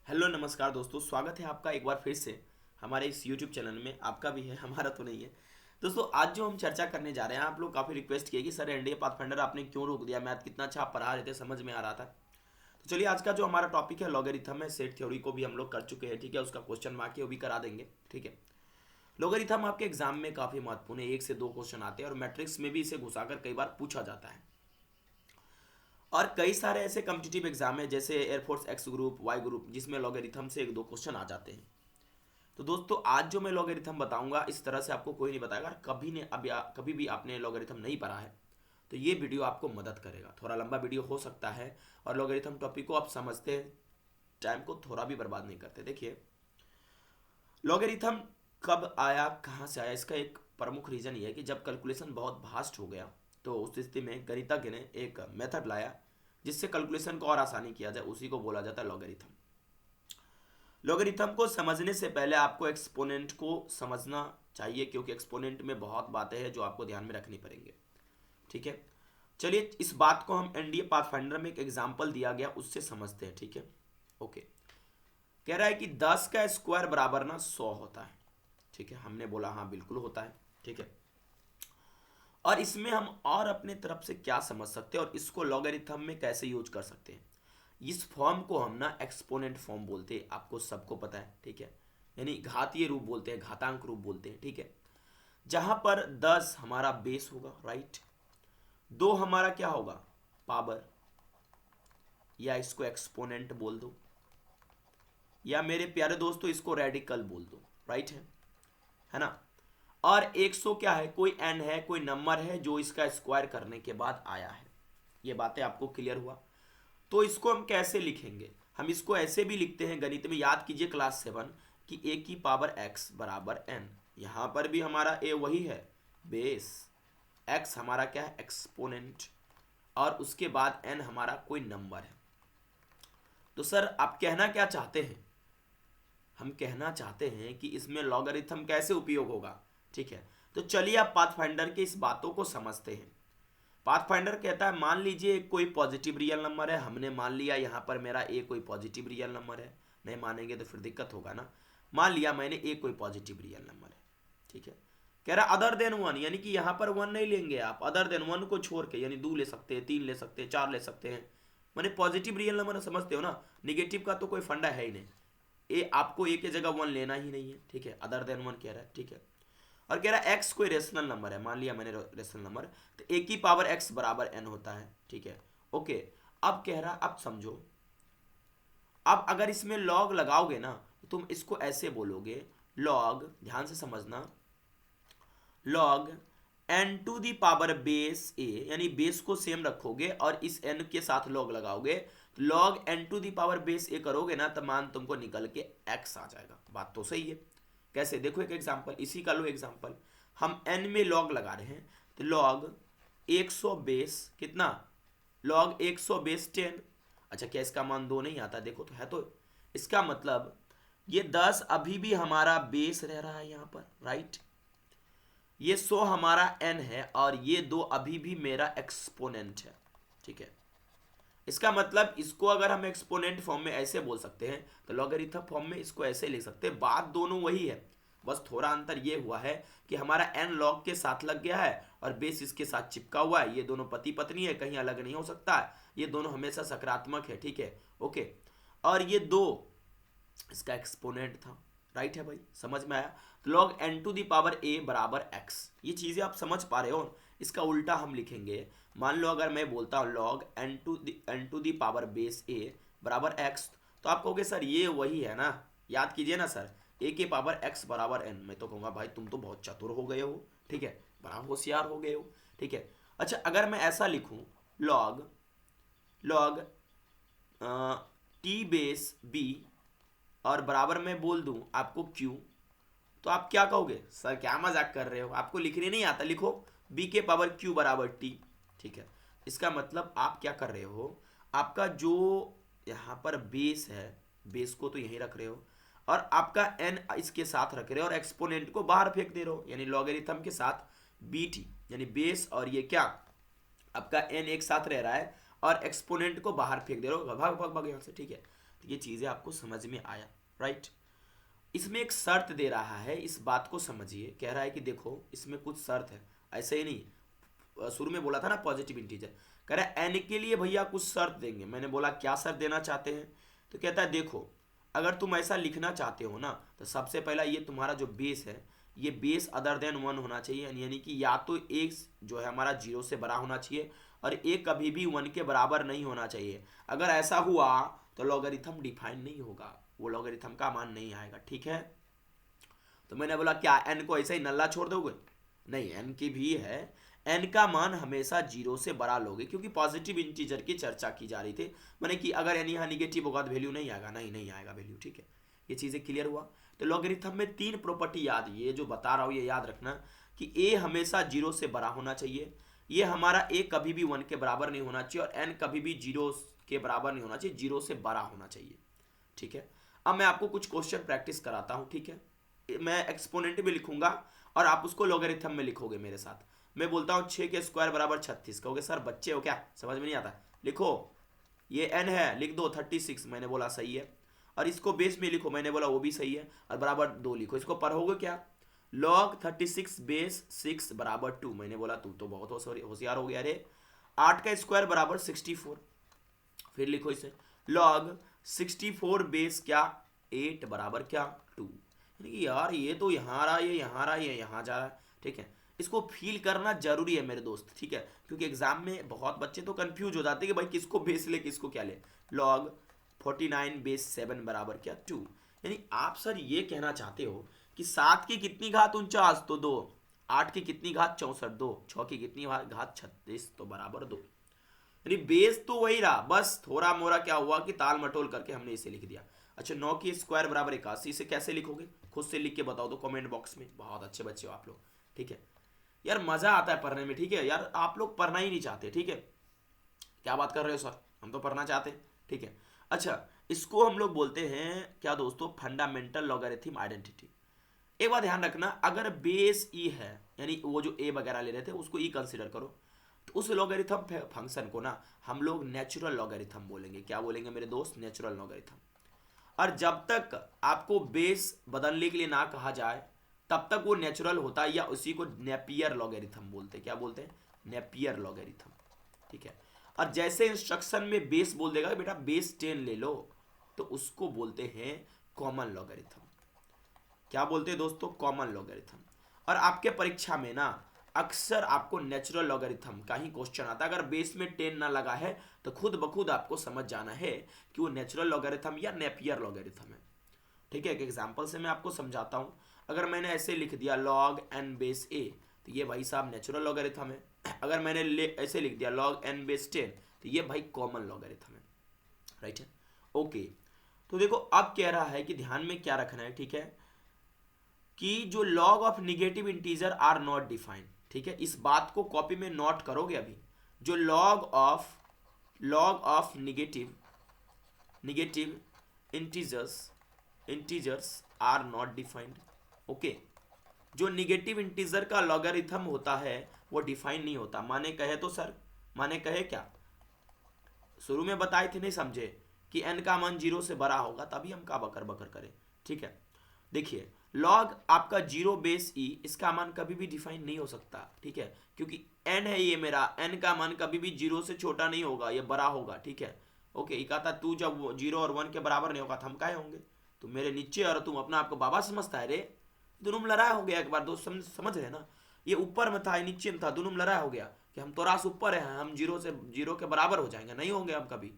Hello नमस्कार दोस्तों, स्वागत है आपका एक बार फिर से हमारे इस यूट्यूब चैनल में। आपका भी है, हमारा तो नहीं है। दोस्तों, आज जो हम चर्चा करने जा रहे हैं, आप लोग काफ़ी रिक्वेस्ट किए कि सर एनडीए पाथफाइंडर आपने क्यों रोक दिया, मैथ कितना अच्छा आप पढ़ा रहे थे, समझ में आ रहा था। तो चलिए, आज का जो हमारा टॉपिक है लॉगरिथम है। सेट थ्योरी को भी हम लोग कर चुके हैं, ठीक है। उसका क्वेश्चन मार्क है, वो भी करा देंगे, ठीक है। लॉगरिथम आपके एग्जाम में काफ़ी महत्वपूर्ण है, 1 से 2 क्वेश्चन आते हैं और मैट्रिक्स में भी इसे घुसाकर कई बार पूछा जाता है। और कई सारे ऐसे कम्पिटिटिव एग्जाम है जैसे air force x group, y group, जिसमें लॉगरिथम से 1-2 क्वेश्चन आ जाते हैं। तो दोस्तों, आज जो मैं लॉगरिथम बताऊंगा, इस तरह से आपको कोई नहीं बताएगा। कभी भी आपने लॉगरिथम नहीं पढ़ा है तो ये वीडियो आपको मदद करेगा। थोड़ा लंबा वीडियो हो सकता है और लॉगरिथम टॉपिक को आप समझते हैं, टाइम को थोड़ा भी बर्बाद नहीं करते। देखिए, लॉगरिथम कब आया, कहाँ से आया, इसका एक प्रमुख रीज़न ये है कि जब कैलकुलेशन बहुत भास्ट हो गया तो उस स्थिति में गणितज्ञ ने एक मेथड लाया जिससे कैलकुलेशन को और आसानी किया जाए। उसी को बोला जाता है लॉगरिथम। लॉगरिथम को समझने से पहले आपको एक्सपोनेंट को समझना चाहिए, क्योंकि एक्सपोनेंट में बहुत बातें हैं जो आपको ध्यान में रखनी पड़ेंगे, ठीक है। चलिए, इस बात को हम एनडीए पाथफाइंडर में एक एग्जांपल दिया गया उससे समझते हैं, ठीक है। ओके, कह रहा है कि 10 का स्क्वायर बराबर ना 100 होता है, ठीक है। हमने बोला हाँ बिल्कुल होता है, ठीक है। और इसमें हम और अपने तरफ से क्या समझ सकते हैं और इसको लॉगरिथम में कैसे यूज कर सकते हैं। इस फॉर्म को हम ना एक्सपोनेंट फॉर्म बोलते हैं, आपको सबको पता है, ठीक है। यानी घातीय रूप बोलते हैं, घातांक रूप बोलते हैं, ठीक है। जहां पर 10 हमारा बेस होगा, राइट। 2 हमारा क्या होगा, पावर, या इसको एक्सपोनेंट बोल दो, या मेरे प्यारे दोस्तों इसको रेडिकल बोल दो, राइट है ना। और 100 क्या है, कोई एन है, कोई नंबर है जो इसका स्क्वायर करने के बाद आया है। ये बातें आपको क्लियर हुआ। तो इसको हम कैसे लिखेंगे, हम इसको ऐसे भी लिखते हैं गणित में, याद कीजिए क्लास 7 कि ए की पावर एक्स बराबर एन। यहां पर भी हमारा ए वही है, बेस, एक्स हमारा क्या है, एक्सपोनेंट, और उसके बाद एन हमारा कोई नंबर है। तो सर आप कहना क्या चाहते हैं, हम कहना चाहते हैं कि इसमें लॉगरिथम कैसे उपयोग होगा, ठीक है। तो चलिए आप पाथफाइंडर के इस बातों को समझते हैं। पाथफाइंडर कहता है, मान लीजिए कोई पॉजिटिव रियल नंबर है, हमने मान लिया यहाँ पर मेरा ए कोई पॉजिटिव रियल नंबर है। नहीं मानेंगे तो फिर दिक्कत होगा ना। मान लिया मैंने ए कोई पॉजिटिव रियल नंबर है, ठीक है। कह रहा अदर देन 1, यानी कि यहाँ पर 1 नहीं लेंगे आप, अदर देन 1 को छोड़ के, यानी 2 ले सकते हैं, 3 ले सकते हैं, 4 ले सकते हैं। मैंने पॉजिटिव रियल नंबर समझते हो ना, निगेटिव का तो कोई फंडा है ही नहीं। ए आपको ए की जगह 1 लेना ही नहीं है, ठीक है। अदर देन 1 कह रहा है, ठीक है। और कह रहा है एक्स कोई रेशनल नंबर है, मान लिया मैंने रेशनल नंबर, तो ए की पावर एक्स बराबर एन होता है, ठीक है। ओके, अब कह रहा, अब समझो, अब अगर इसमें लॉग लगाओगे ना तो तुम इसको ऐसे बोलोगे, लॉग, ध्यान से समझना, log n to the power base a, यानी बेस को सेम रखोगे और इस एन के साथ लॉग लगाओगे, तो log n to the power base a करोगे ना तो मान तुमको निकल के एक्स आ जाएगा। बात तो सही है। कैसे, देखो एक एग्जांपल, इसी का लो एग्जांपल। हम एन में लॉग लगा रहे हैं, तो लॉग 100 बेस कितना, लॉग 100 बेस 10। अच्छा, क्या इसका मान 2 नहीं आता, देखो तो है, तो इसका मतलब ये 10 अभी भी हमारा बेस रह रहा है यहाँ पर, राइट। ये 100 हमारा n है और ये 2 अभी भी मेरा एक्सपोनेंट है, ठीक है। इसका मतलब इसको अगर हम एक्सपोनेंट फॉर्म में ऐसे बोल सकते हैं तो लॉगरिथम फॉर्म में इसको ऐसे लिख सकते हैं। बात दोनों वही है, बस थोड़ा अंतर ये हुआ है कि हमारा n लॉग के साथ लग गया है और बेस इसके साथ चिपका हुआ है। ये दोनों पति पत्नी है, कहीं अलग नहीं हो सकता है, ये दोनों हमेशा सकारात्मक है, ठीक है। ओके, और ये 2 इसका एक्सपोनेंट था, राइट है भाई, समझ में आया। तो log n to the power a बराबर एक्स, ये चीज़ें आप समझ पा रहे हो। इसका उल्टा हम लिखेंगे, मान लो अगर मैं बोलता हूँ log n to the power base ए बराबर एक्स, तो आप कहोगे सर ये वही है ना, याद कीजिए ना सर, ए के पावर एक्स बराबर एन। मैं तो कहूँगा भाई तुम तो बहुत चतुर हो गए हो, ठीक है, बड़ा होशियार हो गए हो, ठीक है। अच्छा, अगर मैं ऐसा लिखूँ, log log t base b और बराबर में बोल दूं आपको क्यू, तो आप क्या कहोगे, सर क्या मजाक कर रहे हो, आपको लिखने नहीं आता, लिखो बी के पावर क्यू बराबर टी, ठीक है। इसका मतलब आप क्या कर रहे हो, आपका जो यहाँ पर बेस है, बेस को तो यहीं रख रहे हो और आपका एन इसके साथ रख रहे हो और एक्सपोनेंट को बाहर फेंक दे रहे हो, यानी लॉगरिथम के साथ बी टी, यानी बेस और ये क्या आपका एन एक साथ रह रहा है और एक्सपोनेंट को बाहर फेंक दे रहे हो, भाग भाग भाग यहाँ से, ठीक है। तो ये चीज़ें आपको समझ में आया, राइट। इसमें एक शर्त दे रहा है, इस बात को समझिए। कह रहा है कि देखो इसमें कुछ शर्त है, ऐसे ही नहीं, शुरू में बोला था ना पॉजिटिव इंटीजर, कह रहा है एन के लिए भैया कुछ शर्त देंगे। मैंने बोला क्या शर्त देना चाहते हैं, तो कहता है देखो अगर तुम ऐसा लिखना चाहते हो ना, तो सबसे पहला ये तुम्हारा जो बेस है, ये बेस अदर देन 1 होना चाहिए, यानी कि या तो एक जो है हमारा 0 से बड़ा होना चाहिए और एक कभी भी 1 के बराबर नहीं होना चाहिए। अगर ऐसा हुआ तो लॉगरिथम डिफाइन नहीं होगा, वो लॉगरिथम का मान नहीं आएगा, ठीक है। तो मैंने बोला क्या एन को ऐसे ही नल्ला छोड़ दोगे, नहीं, एन की भी है, एन का मान हमेशा 0 से बड़ा लोगे, क्योंकि पॉजिटिव इंटीजर की चर्चा की जा रही थी। मैंने कि अगर एन यहाँ निगेटिव होगा तो वैल्यू नहीं आएगा, नहीं आएगा वैल्यू, ठीक है। ये चीज़ें क्लियर हुआ। तो लॉगरिथम में 3 प्रॉपर्टी याद, ये जो बता रहा हूँ ये याद रखना कि ए हमेशा 0 से बड़ा होना चाहिए, ये हमारा ए कभी भी 1 के बराबर नहीं होना चाहिए, और एन कभी भी 0 के बराबर नहीं होना चाहिए, 0 से बड़ा होना चाहिए, ठीक है। अब मैं आपको कुछ क्वेश्चन प्रैक्टिस कराता हूँ, ठीक है। मैं एक्सपोनेंट भी लिखूंगा और आप उसको लॉगरिथम में लिखोगे मेरे साथ। मैं बोलता हूँ 6 के स्क्वायर बराबर 36, कहोगे सर बच्चे हो क्या, समझ में नहीं आता। लिखो, ये n है, लिख दो 36, मैंने बोला सही है। और इसको बेस में लिखो, मैंने बोला वो भी सही है, और बराबर 2 लिखो। इसको पढ़ोगे क्या, log 36 बेस 6 बराबर 2, मैंने बोला तू तो बहुत होशियार हो गया रे। 8 का स्क्वायर बराबर 64, फिर लिखो इसे log 64 बेस क्या 8 बराबर क्या 2। यानी कि यार ये तो यहाँ रहा, ये यहाँ रहा, ये यहाँ जा रहा है, ठीक है। इसको फील करना जरूरी है मेरे दोस्त, ठीक है, क्योंकि एग्जाम में बहुत बच्चे तो कंफ्यूज हो जाते हैं कि भाई किसको बेस ले किसको क्या ले। log 49 बेस 7 बराबर क्या 2। यानी आप सर ये कहना चाहते हो कि 7 की कितनी घात 49 तो 2, 8 की कितनी घात 64 2, 6 की कितनी घात 36 तो बराबर 2। यानी बेस तो वही रहा, बस थोड़ा मोरा क्या हुआ कि ताल मटोल करके हमने इसे लिख दिया। अच्छा 9 की स्क्वायर बराबर 81, इसे कैसे लिखोगे खुद से लिख के बताओ तो कमेंट बॉक्स में। बहुत अच्छे बच्चे हो आप लोग, ठीक है यार, मजा आता है पढ़ने में, ठीक है यार। आप लोग पढ़ना ही नहीं चाहते, ठीक है, क्या बात कर रहे हो सर, हम तो पढ़ना चाहते हैं, ठीक है। अच्छा इसको हम लोग बोलते हैं क्या दोस्तों, फंडामेंटल लॉगरिथम आइडेंटिटी। एक बात ध्यान रखना, अगर बेस ई है, यानी वो जो ए वगैरह ले रहे थे उसको ई कंसिडर करो, तो उस लॉगरिथम फंक्शन को ना हम लोग नेचुरल लॉगरिथम बोलेंगे। क्या बोलेंगे मेरे दोस्त, नेचुरल लॉगरिथम। और जब तक आपको बेस बदलने के लिए ना कहा जाए तब तक वो नेचुरल होता है, या उसी को नेपियर लॉगरिथम बोलते हैं। क्या बोलते हैं, नेपियर लॉगरिथम, ठीक है। और जैसे इंस्ट्रक्शन में बेस बोल देगा कि बेटा बेस 10 ले लो, तो उसको बोलते हैं कॉमन लॉगरिथम। क्या बोलते हैं दोस्तों, कॉमन लॉगरिथम। और आपके परीक्षा में ना अक्सर आपको नेचुरल लॉगरिथम का ही क्वेश्चन आता है। अगर बेस में 10 ना लगा है तो खुद ब खुद आपको समझ जाना है कि वो नेचुरल लॉगरिथम या नेपियर लॉगरिथम है, ठीक है। एक एग्जांपल से मैं आपको समझाता हूँ। अगर मैंने ऐसे लिख दिया log n बेस a, तो ये भाई साहब नेचुरल लॉगरिथम है। अगर मैंने ऐसे लिख दिया log n बेस 10, तो ये भाई कॉमन लॉगरिथम है, राइट है, ओके। तो देखो अब कह रहा है कि ध्यान में क्या रखना है, ठीक है, कि जो log of negative integer are not defined, ठीक है। इस बात को कॉपी में नोट करोगे अभी, जो log of negative integers are not defined, okay. जो निगेटिव इंटीजर का लॉगरिथम होता है वो डिफाइन नहीं होता। माने कहे तो सर, माने कहे क्या, शुरू में बताए थे नहीं समझे कि n का मान 0 से बड़ा होगा, तभी हम का बकर बकर करें, ठीक है। देखिए लॉग आपका 0 बेस ई, इसका मान कभी भी डिफाइन नहीं हो सकता, ठीक है, क्योंकि n है ये मेरा, n का मान कभी भी 0 से छोटा नहीं होगा, ये बड़ा होगा, ठीक है, ओके। ये कहता तू जब 0 और 1 के बराबर नहीं होगा तो हम काहे होंगे, तुम मेरे नीचे और तुम अपना आपको बाबा समझता है रे। दोनों में लड़ाई हो गया एक बार दोस्त, समझ रहे ना, ये ऊपर में था, नीचे में था, दोनों में लड़ाई हो गया कि हम तो रास ऊपर है, हम 0 के बराबर हो जाएंगे, नहीं होंगे हम कभी,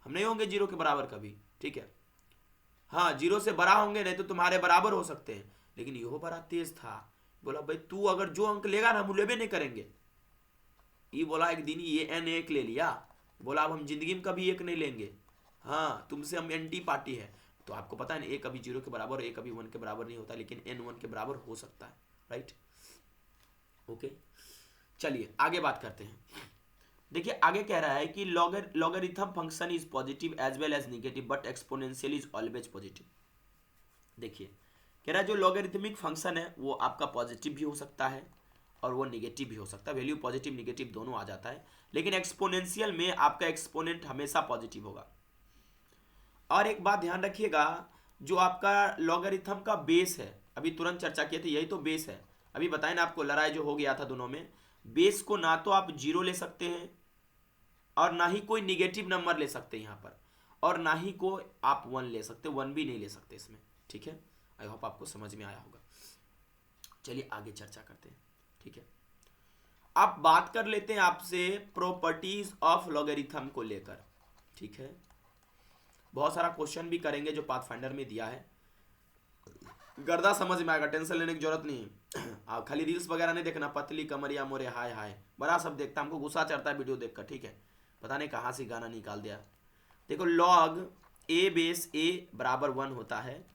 हम नहीं होंगे 0 के बराबर कभी, ठीक है। हाँ 0 से बड़ा होंगे, नहीं तो तुम्हारे बराबर हो सकते हैं, लेकिन यहो बड़ा तेज था, बोला भाई तू अगर जो अंक लेगा ना हम लेबे नहीं करेंगे। ये बोला एक दिन ये n 1 ले लिया, बोला अब हम जिंदगी में कभी 1 नहीं लेंगे, हाँ तुमसे हम एंटी पार्टी है। तो आपको पता है ना, ए कभी 0 के बराबर, ए कभी 1 के बराबर नहीं होता, लेकिन n 1 के बराबर हो सकता है, राइट, ओके। चलिए आगे बात करते हैं। देखिए आगे कह रहा है कि logarithm function is positive as well as negative but exponential is always positive. देखिए कह रहा है जो लॉगरिथमिक फंक्शन है वो आपका पॉजिटिव भी हो सकता है और वो नेगेटिव भी हो सकता है, वैल्यू पॉजिटिव नेगेटिव दोनों आ जाता है, लेकिन एक्सपोनेंशियल में आपका एक्सपोनेंट हमेशा पॉजिटिव होगा। और एक बात ध्यान रखिएगा, जो आपका लॉगरिथम का बेस है, अभी तुरंत चर्चा किए थे, यही तो बेस है। अभी बताए ना आपको, लड़ाई जो हो गया था दोनों में, बेस को ना तो आप जीरो ले सकते हैं और ना ही कोई निगेटिव नंबर ले सकते हैं यहाँ पर, और ना ही को आप वन ले सकते, वन भी नहीं ले सकते इसमें, ठीक है। आई होप आपको समझ में आया होगा। चलिए आगे चर्चा करते हैं, ठीक है। आप बात कर लेते हैं आपसे प्रॉपर्टीज ऑफ लॉगरिथम को लेकर, ठीक है। बहुत सारा क्वेश्चन भी करेंगे जो पाथफाइंडर में दिया है, गर्दा समझ में आएगा, टेंशन लेने की जरूरत नहीं है। आप खाली रील्स वगैरह नहीं देखना, पतली कमरिया मोरे हाय हाय बड़ा सब देखता, हमको गुस्सा चढ़ता है वीडियो देखकर, ठीक है। पता नहीं कहाँ से गाना निकाल दिया। देखो लॉग ए बेस ए बराबर 1 होता है,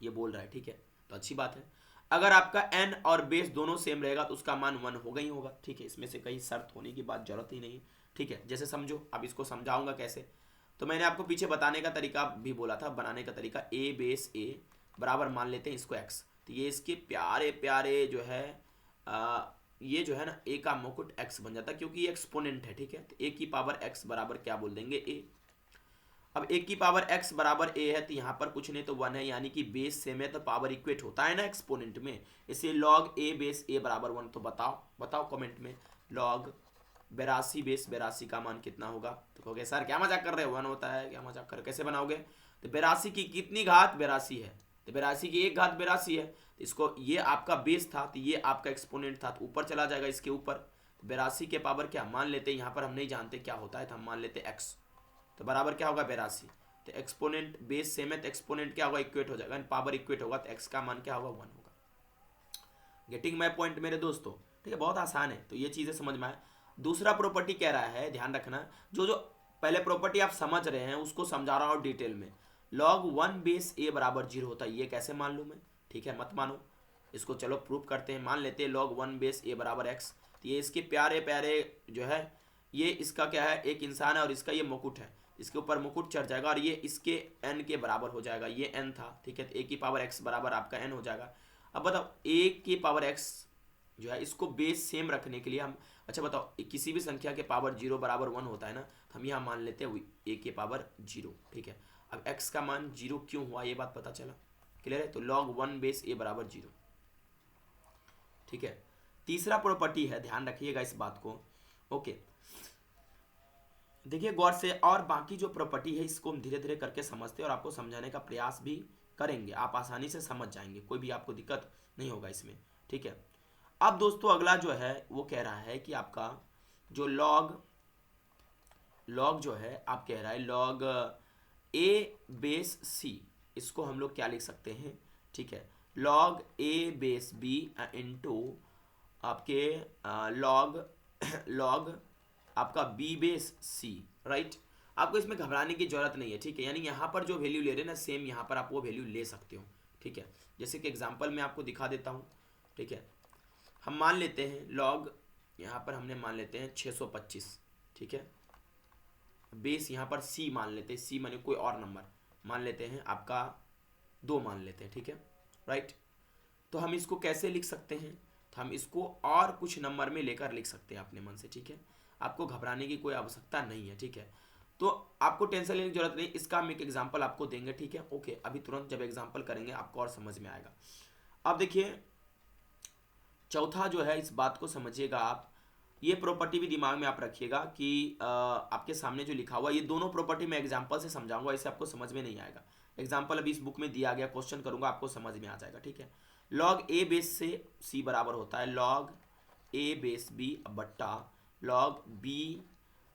ये बोल रहा है, ठीक है। तो अच्छी बात है। अगर आपका एन और बेस दोनों सेम रहेगा तो उसका मान 1 होगा ही होगा, ठीक है। इसमें से कहीं शर्त होने की बात जरूरत ही नहीं है, ठीक है। जैसे समझो, अब इसको समझाऊंगा कैसे। तो मैंने आपको पीछे बताने का तरीका भी बोला था, बनाने का तरीका, ए बेस ए बराबर मान लेते हैं इसको एक्स। तो ये इसके प्यारे प्यारे जो है ये जो है ना ए का मुकुट एक्स बन जाता है, क्योंकि ये एक्सपोनेंट है, ठीक है। तो ए की पावर एक्स बराबर क्या बोल देंगे, ए। अब ए की पावर एक्स बराबर ए है, तो यहाँ पर कुछ नहीं तो 1 है, यानी कि बेस सेम है तो पावर इक्वेट होता है ना एक्सपोनेंट में, इसलिए लॉग ए बेस ए बराबर 1। तो बताओ कमेंट में, लॉग 82 बेस 82 का मान कितना होगा। तो कहोगे सर क्या मजाक कर रहे हो, 1 होता है, क्या मजाक कर रहे हो, कैसे बनाओगे। तो 82 की कितनी घात 82 है, तो 82 की एक घात 82 है। तो इसको, ये आपका बेस था तो ये आपका एक्सपोनेंट था, तो ऊपर चला जाएगा इसके ऊपर। 82 के पावर क्या मान लेते हैं, यहाँ पर हम नहीं जानते क्या होता है, तो हम मान लेते एक्स। तो बराबर क्या होगा 82। तो एक्सपोनेंट बेस सेम है तो एक्सपोनेंट क्या होगा, इक्वेट हो जाएगा, पावर इक्वेट होगा तो एक्स का मान क्या होगा, 1 होगा। गेटिंग माई पॉइंट मेरे दोस्तों, ठीक है। बहुत आसान है, तो ये चीज़ें समझ में आए। दूसरा प्रॉपर्टी कह रहा है, ध्यान रखना, जो पहले प्रॉपर्टी आप समझ रहे हैं उसको समझा रहा हूँ डिटेल में। लॉग 1 बेस ए बराबर 0 होता है, ये कैसे मान लूँ मैं, ठीक है। मत मानो इसको, चलो प्रूव करते हैं। मान लेते हैं लॉग 1 बेस ए बराबर एक्स। तो ये इसके प्यारे प्यारे जो है, ये इसका क्या है, एक इंसान है और इसका ये मुकुट है, इसके ऊपर मुकुट चढ़ जाएगा और ये इसके एन के बराबर हो जाएगा, ये एन था, ठीक है। तो ए की पावर एक्स बराबर आपका एन हो जाएगा। अब बताओ ए की पावर एक्स जो है, इसको बेस सेम रखने के लिए हम, अच्छा बताओ, किसी भी संख्या के पावर 0 बराबर 1 होता है ना, तो हम यहाँ मान लेते हैं ए के पावर 0, ठीक है। अब x का मान 0 क्यों हुआ, ये बात पता चला, क्लियर है। तो log 1 बेस ए बराबर 0, ठीक है। तीसरा प्रॉपर्टी है, ध्यान रखिएगा इस बात को, ओके। देखिए गौर से, और बाकी जो प्रॉपर्टी है इसको हम धीरे धीरे करके समझते हैं और आपको समझाने का प्रयास भी करेंगे, आप आसानी से समझ जाएंगे, कोई भी आपको दिक्कत नहीं होगा इसमें, ठीक है। अब दोस्तों अगला जो है वो कह रहा है कि आपका जो लॉग जो है, आप कह रहा है लॉग ए बेस सी, इसको हम लोग क्या लिख सकते हैं, ठीक है। Log A base B into आपके लॉग आपका बी बेस सी, राइट। आपको इसमें घबराने की जरूरत नहीं है, ठीक है। यानी यहाँ पर जो वैल्यू ले रहे हैं ना, सेम यहाँ पर आप वो वैल्यू ले सकते हो, ठीक है। जैसे कि एग्जांपल में आपको दिखा देता हूँ, ठीक है। हम मान लेते हैं लॉग, यहाँ पर हमने मान लेते हैं 625, ठीक है। बेस यहाँ पर सी मान लेते हैं, सी माने कोई और नंबर मान लेते हैं, आपका 2 मान लेते हैं, ठीक है, राइट। तो हम इसको कैसे लिख सकते हैं, तो हम इसको और कुछ नंबर में लेकर लिख सकते हैं अपने मन से, ठीक है। आपको घबराने की कोई आवश्यकता नहीं है, ठीक है। तो आपको टेंशन लेने की जरूरत नहीं, इसका हम एक एग्जाम्पल आपको देंगे, ठीक है, ओके। अभी तुरंत जब एग्जाम्पल करेंगे आपको और समझ में आएगा। अब देखिए चौथा जो है, इस बात को समझिएगा आप, ये प्रॉपर्टी भी दिमाग में आप रखिएगा कि आपके सामने जो लिखा हुआ, ये दोनों प्रॉपर्टी मैं एग्जांपल से समझाऊंगा, इससे आपको समझ में नहीं आएगा। एग्जांपल अभी इस बुक में दिया गया, क्वेश्चन करूंगा आपको समझ में आ जाएगा, ठीक है। लॉग ए बेस से सी बराबर होता है लॉग ए बेस बी बट्टा लॉग बी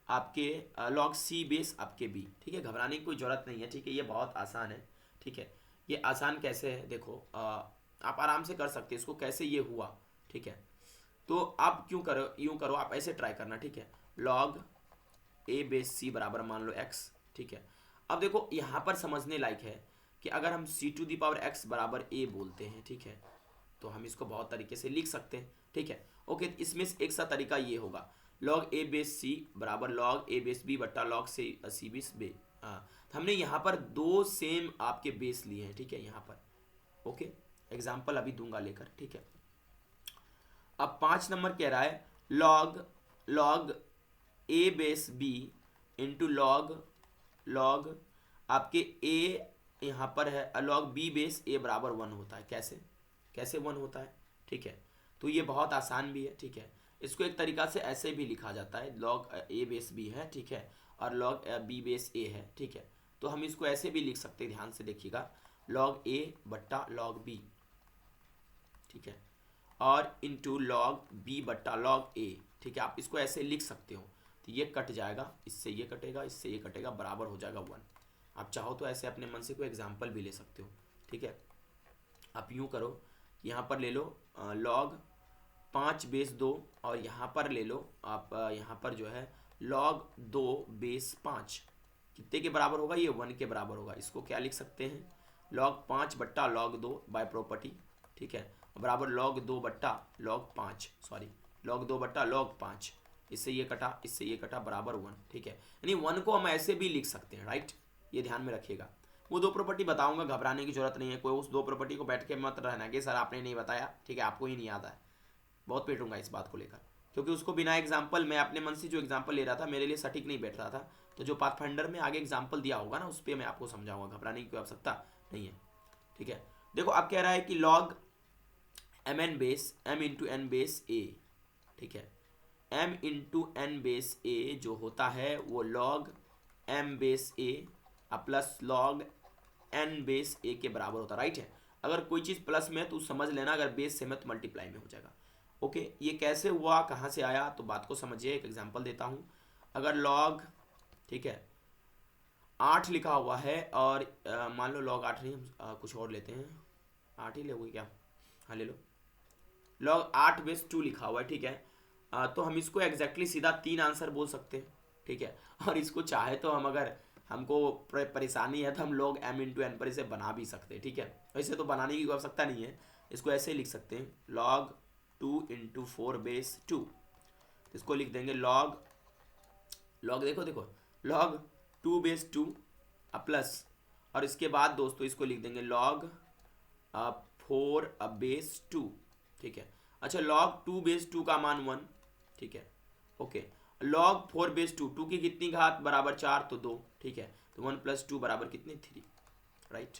आपके लॉग सी बेस आपके बी, ठीक है। घबराने की कोई जरूरत नहीं है, ठीक है, ये बहुत आसान है, ठीक है। ये आसान कैसे है देखो, आप आराम से कर सकते हैं इसको, कैसे ये हुआ, ठीक है। तो आप क्यों करो, यूं करो, आप ऐसे ट्राई करना, ठीक है। लॉग ए बेस सी बराबर मान लो एक्स, ठीक है। अब देखो यहाँ पर समझने लायक है कि अगर हम सी टू दी पावर एक्स बराबर ए बोलते हैं, ठीक है, तो हम इसको बहुत तरीके से लिख सकते हैं, ठीक है, ओके। इसमें से एक सा तरीका ये होगा, लॉग ए बेस सी बराबर लॉग ए बेस बी बट्टा लॉग सी बेस बे, हाँ। हमने यहाँ पर 2 सेम आपके बेस लिए हैं, ठीक है, यहाँ पर, ओके। एग्जाम्पल अभी दूंगा लेकर, ठीक है। अब 5 नंबर कह रहा है log A base B into log आपके ए यहाँ पर है, लॉग बी बेस ए बराबर 1 होता है। कैसे कैसे 1 होता है, ठीक है। तो ये बहुत आसान भी है, ठीक है। इसको एक तरीका से ऐसे भी लिखा जाता है, लॉग ए बेस बी है, ठीक है, और लॉग बी बेस ए है, ठीक है। तो हम इसको ऐसे भी लिख सकते हैं, ध्यान से देखिएगा, लॉग ए बट्टा लॉग बी, ठीक है, और इंटू लॉग बी बट्टा लॉग ए, ठीक है। आप इसको ऐसे लिख सकते हो। तो ये कट जाएगा, इससे ये कटेगा, इससे ये कटेगा, बराबर हो जाएगा 1। आप चाहो तो ऐसे अपने मन से कोई एग्जाम्पल भी ले सकते हो, ठीक है। आप यूँ करो, यहाँ पर ले लो लॉग 5 बेस 2, और यहाँ पर ले लो आप यहाँ पर जो है लॉग 2 बेस 5, कितने के बराबर होगा, ये 1 के बराबर होगा। इसको क्या लिख सकते हैं, लॉग 5 बट्टा लॉग 2 बाय प्रॉपर्टी, ठीक है, बराबर लॉग 2 बट्टा लॉग 5, सॉरी लॉग 2 बट्टा लॉग 5, इससे ये कटा, इससे ये कटा, बराबर 1, ठीक है। यानी 1 को हम ऐसे भी लिख सकते हैं, राइट। ये ध्यान में रखिएगा। वो 2 प्रॉपर्टी बताऊंगा, घबराने की जरूरत नहीं है। कोई उस 2 प्रॉपर्टी को बैठ के मत रहना कि सर आपने नहीं बताया, ठीक है, आपको ही नहीं याद है। बहुत पीटूंगा इस बात को लेकर, क्योंकि उसको बिना एग्जाम्पल, मैं अपने मन से जो एग्जाम्पल ले रहा था मेरे लिए सटीक नहीं बैठ रहा था। तो जो पाथफाइंडर में आगे एग्जाम्पल दिया होगा ना, उस पर मैं आपको समझाऊंगा, घबराने की कोई आवश्यकता नहीं है, ठीक है। देखो अब कह रहा है कि log M N base M into N base A, ठीक है, m into N base A जो होता है वो log m base A plus log n base A के बराबर होता है, राइट है। अगर कोई चीज़ प्लस में है तो समझ लेना, अगर बेस सेम है तो मल्टीप्लाई में हो जाएगा। ओके, ये कैसे हुआ, कहाँ से आया, तो बात को समझिए। एक एग्जांपल देता हूँ। अगर लॉग, ठीक है, 8 लिखा हुआ है, और मान लो लॉग 8 नहीं, हम कुछ और लेते हैं, 8 ही लोगे क्या, हाँ ले लो। लॉग 8 बेस 2 लिखा हुआ है, ठीक है। तो हम इसको एग्जैक्टली सीधा 3 आंसर बोल सकते हैं, ठीक है। और इसको चाहे तो हम, अगर हमको परेशानी है तो हम लोग m इंटू एन पर इसे बना भी सकते हैं, ठीक है। वैसे तो बनाने की आवश्यकता नहीं है, इसको ऐसे लिख सकते हैं, लॉग 2 इंटू 4 बेस 2। इसको लिख देंगे लॉग देखो देखो, लॉग 2 बेस 2 प्लस, और इसके बाद दोस्तों इसको लिख देंगे लॉग 4 बेस 2, ठीक है। अच्छा, लॉग 2 बेस 2 का मान 1, ठीक है, ओके। लॉग 4 बेस 2, 2 की कितनी घात बराबर 4, तो 2, ठीक है। तो 1 प्लस 2 बराबर कितनी, 3, राइट।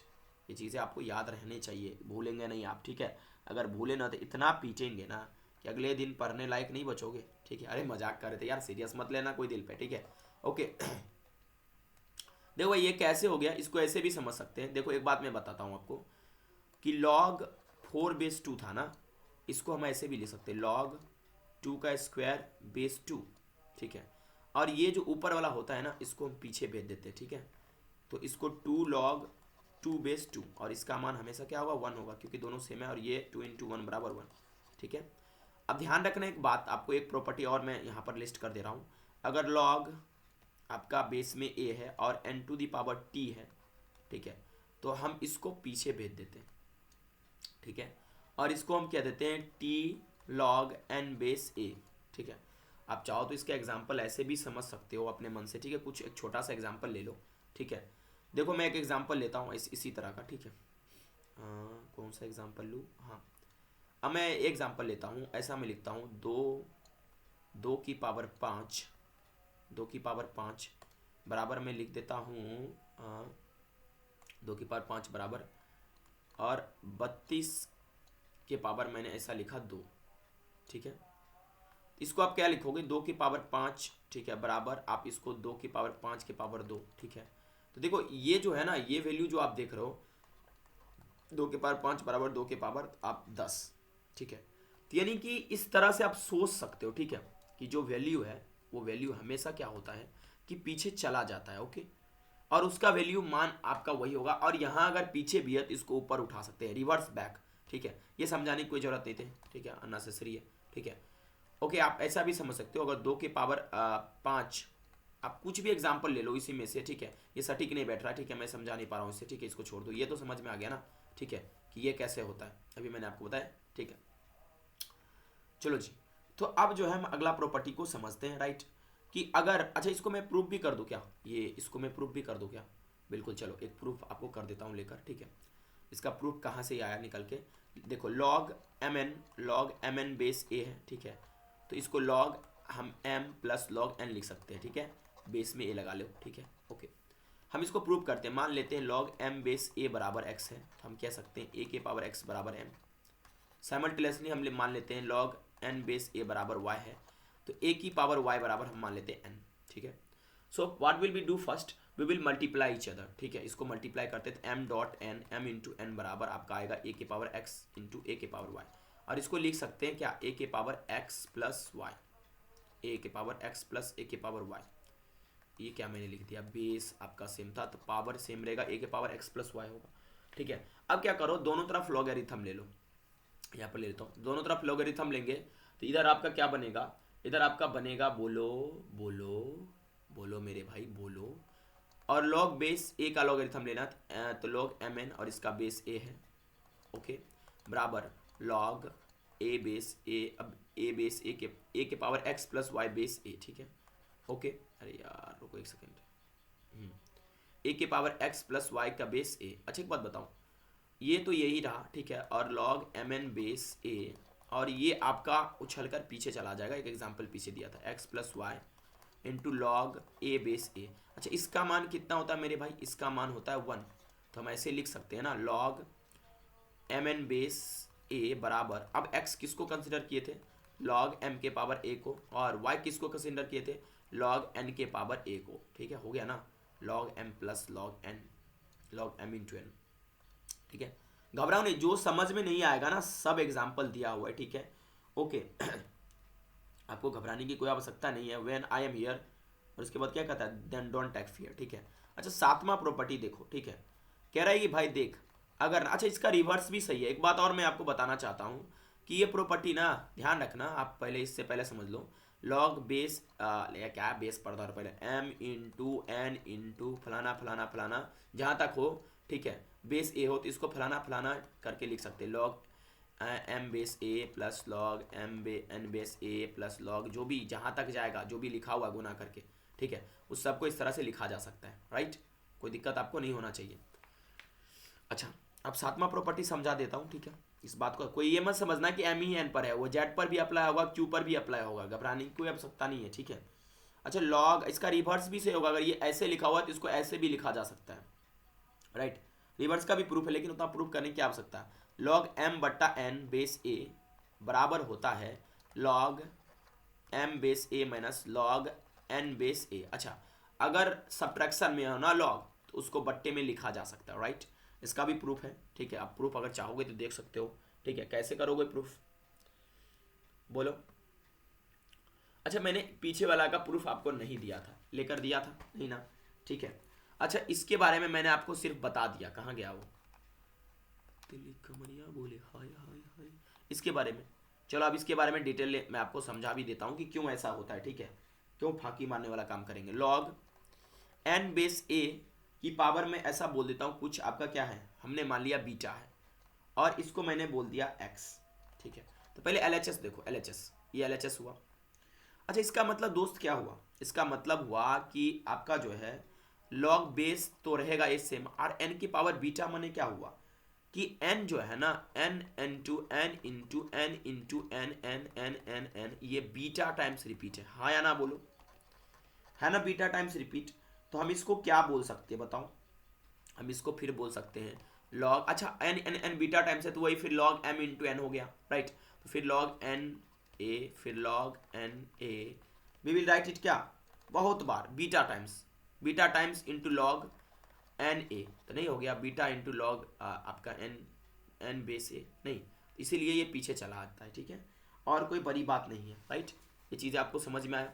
ये चीज़ें आपको याद रहने चाहिए, भूलेंगे नहीं आप, ठीक है। अगर भूले ना तो इतना पीटेंगे ना कि अगले दिन पढ़ने लायक नहीं बचोगे, ठीक है। अरे मजाक कर रहे थे यार, सीरियस मत लेना कोई दिल पे, ठीक है, ओके। देखो ये कैसे हो गया, इसको ऐसे भी समझ सकते हैं। देखो एक बात मैं बताता हूँ आपको, कि लॉग 4 बेस 2 था ना, इसको हम ऐसे भी ले सकते हैं, लॉग 2 का स्क्वायर बेस 2, ठीक है। और ये जो ऊपर वाला होता है ना, इसको हम पीछे भेज देते हैं, ठीक है। तो इसको 2 लॉग 2 बेस 2, और इसका मान हमेशा क्या होगा, 1 होगा, क्योंकि दोनों सेम है, और ये 2 इंटू 1 बराबर 1, ठीक है। अब ध्यान रखना एक बात, आपको एक प्रॉपर्टी और मैं यहाँ पर लिस्ट कर दे रहा हूँ। अगर लॉग आपका बेस में a है और n to the power t है, ठीक है, तो हम इसको पीछे भेज देते हैं, ठीक है। और इसको हम क्या देते हैं, t log n base a, ठीक है। आप चाहो तो इसका एग्जाम्पल ऐसे भी समझ सकते हो अपने मन से, ठीक है। कुछ एक छोटा सा एग्जाम्पल ले लो, ठीक है। देखो मैं एक एग्जाम्पल लेता हूँ इसी तरह का, ठीक है। कौन सा एग्जाम्पल लूँ, हाँ, अब मैं एग्जाम्पल लेता हूँ, ऐसा मैं लिखता हूँ, 2 की पावर 5, 2 की पावर 5 बराबर मैं लिख देता हूँ 2 की पावर 5 बराबर, और 32 के पावर मैंने ऐसा लिखा 2, ठीक है। इसको आप क्या लिखोगे, 2 की पावर 5, ठीक है, बराबर आप इसको 2 की पावर 5 के पावर 2, ठीक है। तो देखो ये जो है ना, ये वैल्यू जो आप देख रहे हो, 2 के पावर 5 बराबर 2 के पावर आप 10, ठीक है। तो यानी कि इस तरह से आप सोच सकते हो, ठीक है, कि जो वैल्यू है वो वैल्यू हमेशा क्या होता है कि पीछे चला जाता है, ओके। और उसका वैल्यू मान आपका वही होगा, और यहाँ अगर पीछे भी है तो इसको ऊपर उठा सकते हैं, रिवर्स बैक, ठीक है। ये समझाने की कोई जरूरत नहीं थी, ठीक है, अननेसेसरी है, ठीक है, ओके। आप ऐसा भी समझ सकते हो, अगर 2 के पावर 5, आप कुछ भी एग्जाम्पल ले लो इसी में से, ठीक है। ये सटीक नहीं बैठ रहा, ठीक है, मैं समझा नहीं पा रहा हूँ इससे, ठीक है, इसको छोड़ दो। ये तो समझ में आ गया ना, ठीक है, कि ये कैसे होता है, अभी मैंने आपको बताया, ठीक है। चलो जी, तो अब जो है हम अगला प्रॉपर्टी को समझते हैं, राइट। कि अगर, अच्छा इसको मैं प्रूफ भी कर दूं क्या, ये इसको मैं प्रूफ भी कर दूं क्या, बिल्कुल, चलो एक प्रूफ आपको कर देता हूं लेकर, ठीक है। इसका प्रूफ कहाँ से आया निकल के, देखो लॉग एम एन बेस ए है, ठीक है। तो इसको लॉग हम m प्लस लॉग n लिख सकते हैं, ठीक है, बेस में a लगा लो, ठीक है, ओके। हम इसको प्रूव करते हैं। मान लेते हैं log m बेस a बराबर x है, तो हम कह सकते हैं a के पावर x बराबर m। साइमल्टेनियसली हम मान लेते हैं log n बेस a बराबर y है, तो a की पावर y बराबर हम मान लेते हैं n। ठीक है, so what will we do first, we will multiply each other. ठीक है, इसको मल्टीप्लाई करते हैं, तो m dot n, m into n बराबर आपका आएगा a के पावर x इंटू a के पावर y, और इसको लिख सकते हैं क्या, a के power x plus y, a के पावर x प्लस a के पावर y। ये क्या मैंने लिख दिया, बेस आपका सेम था तो पावर सेम रहेगा, a के पावर x प्लस y होगा। ठीक है, अब क्या करो, दोनों तरफ लॉगरिथम ले लो। यहाँ पर ले लेता हूँ, दोनों तरफ लॉगरिथम लेंगे तो इधर आपका क्या बनेगा, इधर आपका बनेगा, बोलो बोलो बोलो मेरे भाई बोलो, और लॉग बेस ए का लॉगरिथम लेना, तो लॉग एम एन और इसका बेस ए है। ओके, बराबर लॉग ए बेस ए, अब ए बेस ए के power X plus Y base A. ठीक है, ओके, अरे यार रुको एक सेकेंड, ए के पावर एक्स प्लस वाई का बेस ए। अच्छा एक बात बताऊँ, ये तो यही रहा, ठीक है, और लॉग एम एन बेस ए, और ये आपका उछल कर पीछे चला जाएगा, एक एग्जाम्पल पीछे दिया था, X plus Y into log A base A. अच्छा इसका मान कितना होता है मेरे भाई, इसका मान होता है 1, तो हम ऐसे लिख सकते हैं ना, लॉग एम एन बेस ए बराबर, अब एक्स किसको कंसिडर किए थे, लॉग एम के पावर ए को, और वाई किसको कंसिडर किए थे, लॉग एन के पावर ए को। ठीक है, हो गया ना, log m plus log n, log m into n. ठीक है, घबराओ नहीं, जो समझ में नहीं आएगा ना सब एग्जाम्पल दिया हुआ है। ठीक है, ओके आपको घबराने की कोई आवश्यकता नहीं है, व्हेन आई एम हियर, और उसके बाद क्या कहता है, देन डोंट टेक फियर। ठीक है, अच्छा सातवां प्रॉपर्टी देखो। ठीक है, कह रहा है कि भाई देख, अगर, अच्छा इसका रिवर्स भी सही है। एक बात और मैं आपको बताना चाहता हूँ कि ये प्रॉपर्टी ना, ध्यान रखना आप, पहले इससे पहले समझ लो, लॉग बेस क्या बेस पढ़ता है पहले, एम इंटू एन इंटू फलाना फलाना फलाना जहाँ तक हो। ठीक है, बेस ए हो तो इसको फलाना फलाना करके लिख सकते हैं, log M base A plus log N base A plus log, जो भी जहाँ तक जाएगा, जो भी लिखा हुआ गुना करके। ठीक है, उस सबको इस तरह से लिखा जा सकता है, राइट, कोई दिक्कत आपको नहीं होना चाहिए। अच्छा अब सातवां प्रॉपर्टी समझा देता हूँ। ठीक है, इस बात को कोई ये मत समझना कि एम ही एन पर है, वो जेड पर भी अप्लाई होगा, क्यू पर भी अप्लाई होगा, घबराने की कोई आवश्यकता नहीं है। ठीक है, अच्छा लॉग, इसका रिवर्स भी से होगा, अगर ये ऐसे लिखा हुआ है तो इसको ऐसे भी लिखा जा सकता है, राइट, रिवर्स का भी प्रूफ है, लेकिन उतना प्रूफ करने की आवश्यकता है। लॉग एम बट्टा एन बेस ए बराबर होता है log M base A minus log N base A. अच्छा अगर सब्ट्रैक्शन में हो ना लॉग, तो उसको बट्टे में लिखा जा सकता है, राइट, इसका भी प्रूफ है। ठीक है, आप प्रूफ अगर चाहोगे तो देख सकते हो। ठीक है, कैसे करोगे प्रूफ, बोलो। अच्छा मैंने पीछे वाला का प्रूफ आपको नहीं दिया था, लेकर दिया था नहीं ना, ठीक है। अच्छा इसके बारे में मैंने आपको सिर्फ बता दिया, कहाँ गया वो, दिल्ली कमरिया बोले हाय हाय हाय, इसके बारे में। चलो अब इसके बारे में डिटेल मैं आपको समझा भी देता हूँ कि क्यों ऐसा होता है। ठीक है, क्यों फांकी मारने वाला काम करेंगे। लॉग एन बेस ए की पावर में ऐसा बोल देता हूँ, कुछ आपका क्या है, हमने मान लिया बीटा है, और इसको मैंने बोल दिया एक्स। ठीक है, तो पहले LHS देखो, LHS, ये LHS हुआ। अच्छा इसका मतलब दोस्त क्या हुआ, इसका मतलब हुआ कि आपका जो है लॉग बेस तो रहेगा ये सेम, और एन की पावर बीटा माने क्या हुआ कि n जो है ना, n into n into n into n n n n n, ये बीटा टाइम्स रिपीट है, हाँ या ना बोलो, है ना, बीटा टाइम्स रिपीट। तो हम इसको क्या बोल सकते हैं बताओ, हम इसको फिर बोल सकते हैं लॉग, अच्छा n n n beta times है तो वही फिर लॉग m इंटू एन हो गया, राइट। तो फिर लॉग एन ए, फिर log N A, we will write it क्या, बहुत बार beta times into log N A, तो नहीं हो गया बीटा इंटू लॉग आपका एन बेस ए, नहीं, इसीलिए ये पीछे चला आता है। ठीक है, और कोई बड़ी बात नहीं है, राइट, ये चीज़ें आपको समझ में आया।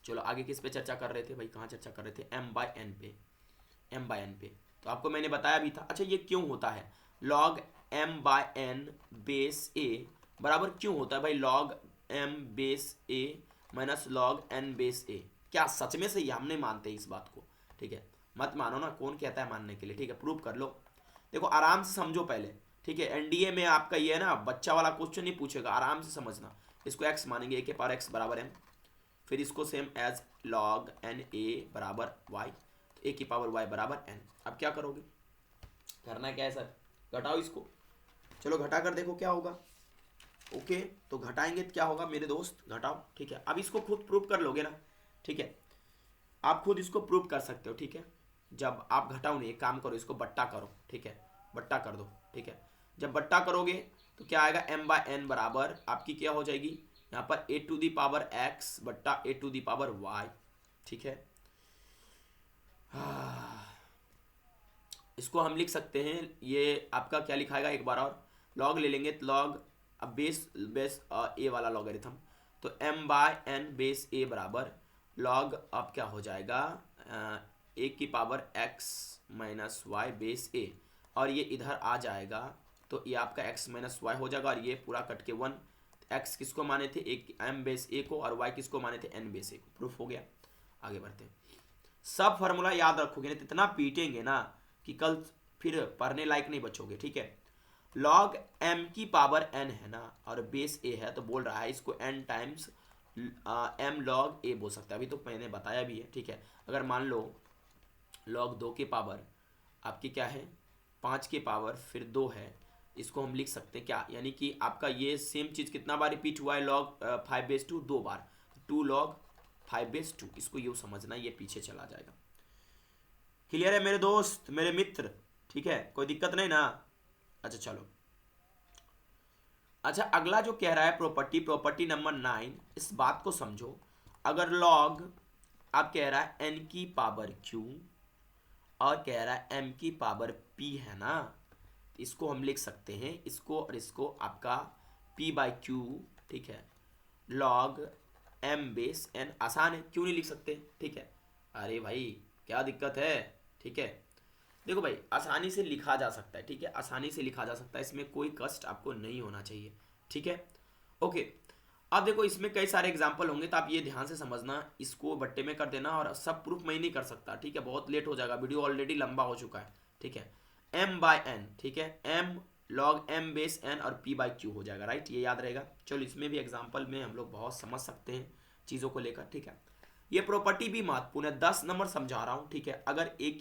चलो आगे किस पे चर्चा कर रहे थे भाई, कहाँ चर्चा कर रहे थे, m बाय एन पे, तो आपको मैंने बताया भी था। अच्छा ये क्यों होता है log m by N base ए बराबर क्यों होता है भाई log m base A minus log n base A, क्या सच में सही है, हम नहीं मानते इस बात को। ठीक है, मत मानो ना, कौन कहता है मानने के लिए। ठीक है, प्रूव कर लो, देखो आराम से समझो पहले। ठीक है, एनडीए में आपका ये है ना, बच्चा वाला क्वेश्चन नहीं पूछेगा, आराम से समझना। इसको x मानेंगे, a के पावर x बराबर m, फिर इसको same as log N a बराबर वाई, तो ए की पावर वाई बराबर एन। अब क्या करोगे, करना क्या है सर, घटाओ इसको, चलो घटा कर देखो क्या होगा। ओके, तो घटाएंगे तो क्या होगा मेरे दोस्त, घटाओ। ठीक है, अब इसको खुद प्रूव कर लोगे ना। ठीक है, आप खुद इसको प्रूव कर सकते हो, ठीक है। जब आप घटाओ नहीं, एक काम करो, इसको बट्टा करो, ठीक है, बट्टा कर दो, ठीक है। जब बट्टा करोगे तो क्या आएगा, m बाय एन बराबर आपकी क्या हो जाएगी यहाँ पर a to the power x बट्टा a to the power y, ठीक है। इसको हम लिख सकते हैं, ये आपका क्या लिखाएगा एक बार और, लॉग ले लेंगे तो लॉग, अब बेस बेस ए वाला लॉगरिथम, तो m by N base a बराबर लॉग, अब क्या हो जाएगा ए की power x minus y base a, और ये इधर आ जाएगा तो ये आपका x माइनस वाई हो जाएगा, और ये पूरा कट के 1, x किसको माने थे, एक m बेस a को, और y किसको माने थे, n बेस a को। प्रूफ हो गया। आगे बढ़ते हैं। सब फार्मूला याद रखोगे नहीं तो इतना पीटेंगे ना कि कल फिर पढ़ने लायक नहीं बचोगे, ठीक है। लॉग m की पावर n है ना, और बेस a है, तो बोल रहा है इसको n times m log a बोल सकता है, अभी तो मैंने बताया भी है, ठीक है। अगर मान लो लॉग 2 के पावर आपकी क्या है 5 के पावर फिर 2 है, इसको हम लिख सकते हैं क्या, यानी कि आपका ये सेम चीज़ कितना बार रिपीट हुआ है, लॉग 5 बेस 2 2 बार, 2 लॉग 5 बेस 2, इसको यूँ समझना, ये पीछे चला जाएगा। क्लियर है मेरे दोस्त, मेरे मित्र, ठीक है, कोई दिक्कत नहीं ना। अच्छा चलो, अच्छा अगला जो कह रहा है प्रॉपर्टी नंबर 9, इस बात को समझो। अगर लॉग आप कह रहा है n की पावर q और कह रहा है m की पावर p है ना, इसको हम लिख सकते हैं, इसको और इसको आपका p बाई क्यू, ठीक है, लॉग m बेस n, आसान है, क्यों नहीं लिख सकते, ठीक है। अरे भाई क्या दिक्कत है, ठीक है। देखो भाई आसानी से लिखा जा सकता है, ठीक है, आसानी से लिखा जा सकता है, इसमें कोई कष्ट आपको नहीं होना चाहिए, ठीक है। ओके, अब देखो इसमें कई सारे एग्जाम्पल होंगे तो आप ये ध्यान से समझना, इसको बट्टे में कर देना, और सब प्रूफ मैं नहीं कर सकता, ठीक है, बहुत लेट हो जाएगा, वीडियो ऑलरेडी लंबा हो चुका है, ठीक है। m बाय एन, ठीक है, m log m base n और p बाई क्यू हो जाएगा, राइट, ये याद रहेगा। चलो इसमें भी एग्जाम्पल में हम लोग बहुत समझ सकते हैं चीज़ों को लेकर, ठीक है। ये प्रॉपर्टी भी महत्वपूर्ण है, 10 नंबर समझा रहा हूँ, ठीक है। अगर a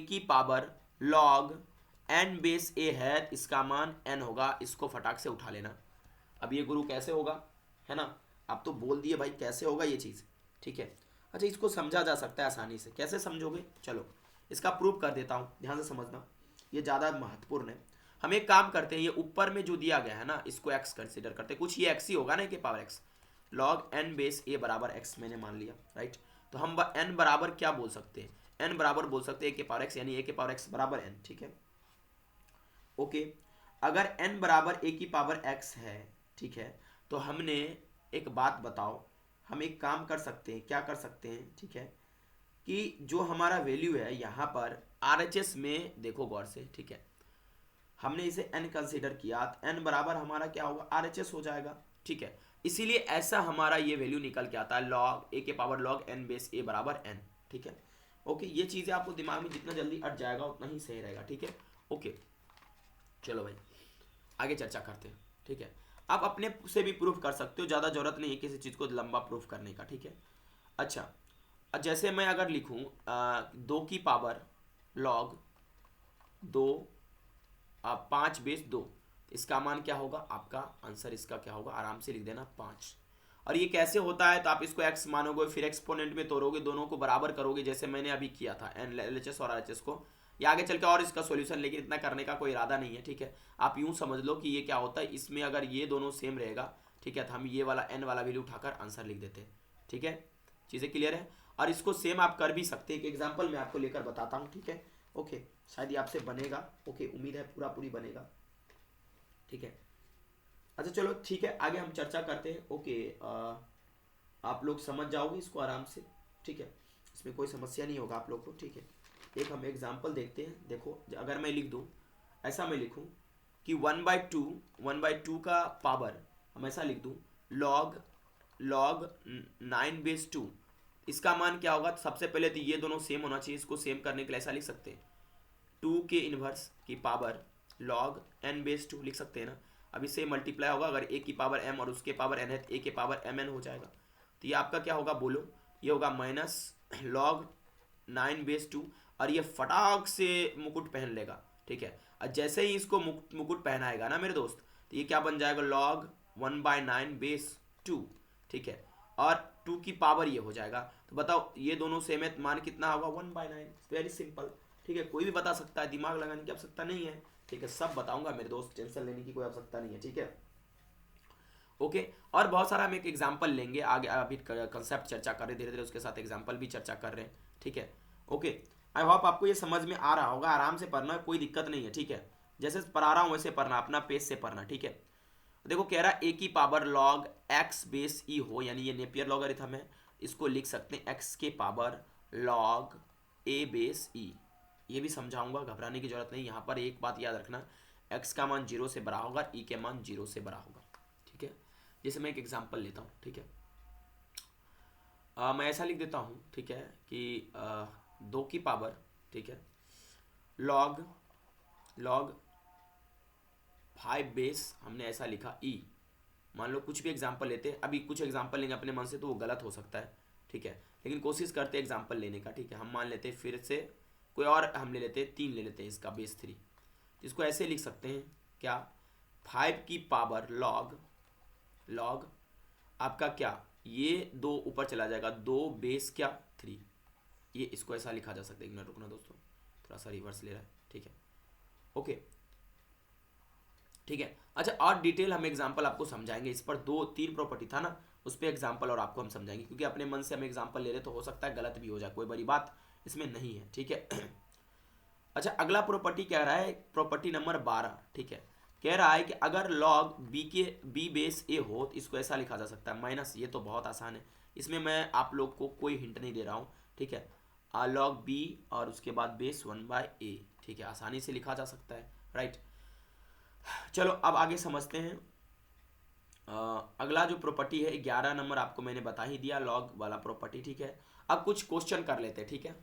की power log n base a है, इसका मान n होगा, इसको फटाक से उठा लेना। अब ये गुरु कैसे होगा, है ना, आप तो बोल दिए भाई कैसे होगा ये चीज़, ठीक है। अच्छा इसको समझा जा सकता है आसानी से, कैसे समझोगे, चलो इसका प्रूफ कर देता हूँ, ध्यान से समझना, ये ज़्यादा महत्वपूर्ण है। हम एक काम करते हैं, ये ऊपर में जो दिया गया है ना, इसको x कंसिडर करते हैं, कुछ ये x ही होगा ना, के power x, log n base a बराबर x मैंने मान लिया, राइट। तो हम n बराबर क्या बोल सकते हैं, n बराबर बोल सकते हैं a के पावर x, यानी a के पावर x बराबर n, ठीक है। ओके, अगर n बराबर a की पावर x है, ठीक है, तो हमने एक बात बताओ, हम एक काम कर सकते हैं, क्या कर सकते हैं, ठीक है, कि जो हमारा वैल्यू है यहाँ पर RHS में देखो गौर से, ठीक है, हमने इसे n कंसीडर किया, n बराबर हमारा क्या होगा, RHS हो जाएगा, ठीक है। इसीलिए ऐसा हमारा ये वैल्यू निकल के आता है, लॉग a के power log n base a बराबर n, ठीक है। ओके, ये चीज़ें आपको दिमाग में जितना जल्दी अट जाएगा उतना ही सही रहेगा, ठीक है। ओके चलो भाई आगे चर्चा करते हैं, ठीक है। आप अपने से भी प्रूफ कर सकते हो, ज़्यादा जरूरत नहीं है किसी चीज़ को लंबा प्रूफ करने का, ठीक है। अच्छा जैसे मैं अगर लिखूँ 2 की पावर लॉग 2 5 बेस 2, इसका मान क्या होगा, आपका आंसर इसका क्या होगा, आराम से लिख देना 5। और ये कैसे होता है, तो आप इसको x मानोगे, फिर एक्सपोनेंट में तोड़ोगे, दोनों को बराबर करोगे, जैसे मैंने अभी किया था एन LHS और RHS को, ये आगे चल के और इसका सॉल्यूशन, लेकिन इतना करने का कोई इरादा नहीं है, ठीक है। आप यूं समझ लो कि ये क्या होता है, इसमें अगर ये दोनों सेम रहेगा, ठीक है, तो हम ये वाला n वाला वैल्यू उठाकर आंसर लिख देते हैं, ठीक है। चीज़ें क्लियर है, और इसको सेम आप कर भी सकते हैं, एक एग्जाम्पल मैं आपको लेकर बताता हूँ, ठीक है। ओके, शायद ये आपसे बनेगा, ओके, उम्मीद है पूरा पूरी बनेगा, ठीक है। अच्छा चलो ठीक है, आगे हम चर्चा करते हैं। ओके आप लोग समझ जाओगे इसको आराम से, ठीक है, इसमें कोई समस्या नहीं होगा आप लोग को, ठीक है। एक हम एग्जाम्पल देखते हैं, देखो अगर मैं लिख दूं, ऐसा मैं लिखूं कि 1/2 का पावर हम ऐसा लिख दूं, लॉग 9 बेस 2, इसका मान क्या होगा, सबसे पहले तो ये दोनों सेम होना चाहिए, इसको सेम करने के लिए ऐसा लिख सकते हैं 2 के इन्वर्स की पावर लॉग n बेस 2 लिख सकते हैं ना। अब इससे मल्टीप्लाई होगा, अगर a की पावर m और उसके पावर n है तो a के पावर mn हो जाएगा, तो ये आपका क्या होगा बोलो, ये होगा माइनस लॉग 9 बेस 2, और ये फटाक से मुकुट पहन लेगा, ठीक है। और जैसे ही इसको मुकुट पहनाएगा ना मेरे दोस्त, तो ये क्या बन जाएगा, लॉग 1/9 बेस 2, ठीक है। और 2 की पावर ये हो जाएगा। तो बताओ ये दोनों सेम है, मान कितना होगा 1/9। वेरी सिंपल, ठीक है, कोई भी बता सकता है, दिमाग लगाने की आवश्यकता नहीं है, ठीक है, सब बताऊंगा मेरे दोस्त, टेंशन लेने की कोई आवश्यकता नहीं है, ठीक है। ओके, और बहुत सारा हम एक एग्जाम्पल लेंगे आगे, अभी कंसेप्ट चर्चा कर रहे धीरे धीरे, उसके साथ एग्जाम्पल भी चर्चा कर रहे हैं, ठीक है। ओके, आई होप आपको ये समझ में आ रहा होगा, आराम से पढ़ना, कोई दिक्कत नहीं है, ठीक है, जैसे पढ़ा रहा हूँ वैसे पढ़ना, अपना पेज से पढ़ना, ठीक है। देखो कह रहा है ए की पावर लॉग एक्स बेस ई हो, यानी ये नेपियर लॉगरिथम है, इसको लिख सकते हैं एक्स के पावर लॉग ए बेस ई। ये भी समझाऊंगा, घबराने की जरूरत नहीं, यहाँ पर एक बात याद रखना, एक्स का मान 0 से बड़ा होगा, ई के मान 0 से बड़ा होगा, ठीक है। जैसे मैं एक एग्जांपल लेता हूँ, ठीक है, मैं ऐसा लिख देता हूँ, ठीक है, कि 2 की पावर, ठीक है, लॉग 5 बेस, हमने ऐसा लिखा ई। मान लो कुछ भी एग्जांपल लेते हैं, अभी कुछ एग्जांपल लेंगे अपने मन से तो वो गलत हो सकता है, ठीक है, लेकिन कोशिश करते हैं एग्जांपल लेने का, ठीक है। हम मान लेते हैं फिर से कोई और, हम ले लेते हैं 3 ले लेते हैं, इसका बेस 3, इसको ऐसे लिख सकते हैं क्या, 5 की पावर लॉग आपका क्या, ये 2 ऊपर चला जाएगा, 2 बेस क्या 3, ये इसको ऐसा लिखा जा सकता है। एक मिनट रुकना दोस्तों, थोड़ा सा रिवर्स ले रहा है, ठीक है। ओके, ठीक है। अच्छा, और डिटेल हम एग्जांपल आपको समझाएंगे, इस पर 2-3 प्रॉपर्टी था ना, उस पर एग्जांपल और आपको हम समझाएंगे, क्योंकि अपने मन से हम एग्जांपल ले रहे तो हो सकता है गलत भी हो जाए, कोई बड़ी बात इसमें नहीं है, ठीक है। अच्छा, अगला प्रॉपर्टी कह रहा है, प्रॉपर्टी नंबर 12, ठीक है, कह रहा है कि अगर लॉग बी बेस ए हो तो इसको ऐसा लिखा जा सकता है माइनस, ये तो बहुत आसान है, इसमें मैं आप लोग को कोई हिंट नहीं दे रहा हूँ, ठीक है, लॉग बी और उसके बाद बेस 1/a, ठीक है, आसानी से लिखा जा सकता है, राइट। चलो अब आगे समझते हैं। अगला जो प्रॉपर्टी है 11 नंबर, आपको मैंने बता ही दिया, लॉग वाला प्रॉपर्टी, ठीक है। अब कुछ क्वेश्चन कर लेते हैं, ठीक है।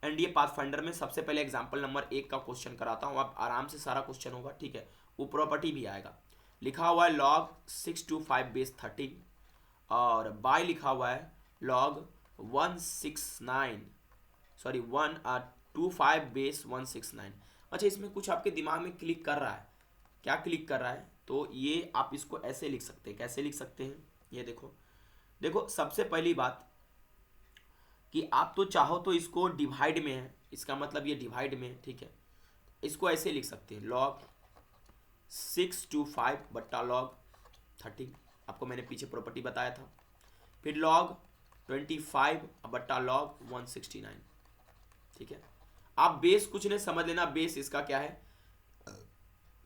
एनडीए पाथफाइंडर में सबसे पहले एग्जांपल नंबर 1 का क्वेश्चन कराता हूँ, आप आराम से सारा क्वेश्चन होगा, ठीक है, वो प्रॉपर्टी भी आएगा। लिखा हुआ है लॉग 625 बेस 13 और बाय लिखा हुआ है लॉग 125 बेस 169। अच्छा, इसमें कुछ आपके दिमाग में क्लिक कर रहा है, क्या क्लिक कर रहा है, तो ये आप इसको ऐसे लिख सकते हैं, कैसे लिख सकते हैं, ये देखो सबसे पहली बात कि आप तो चाहो तो इसको डिवाइड में है, इसका मतलब ये डिवाइड में है, ठीक है, इसको ऐसे लिख सकते हैं लॉग 625 बट्टा लॉग 13, आपको मैंने पीछे प्रॉपर्टी बताया था, फिर लॉग 25 बट्टा लॉग 169, ठीक है। आप बेस कुछ नहीं समझ लेना, बेस इसका क्या है,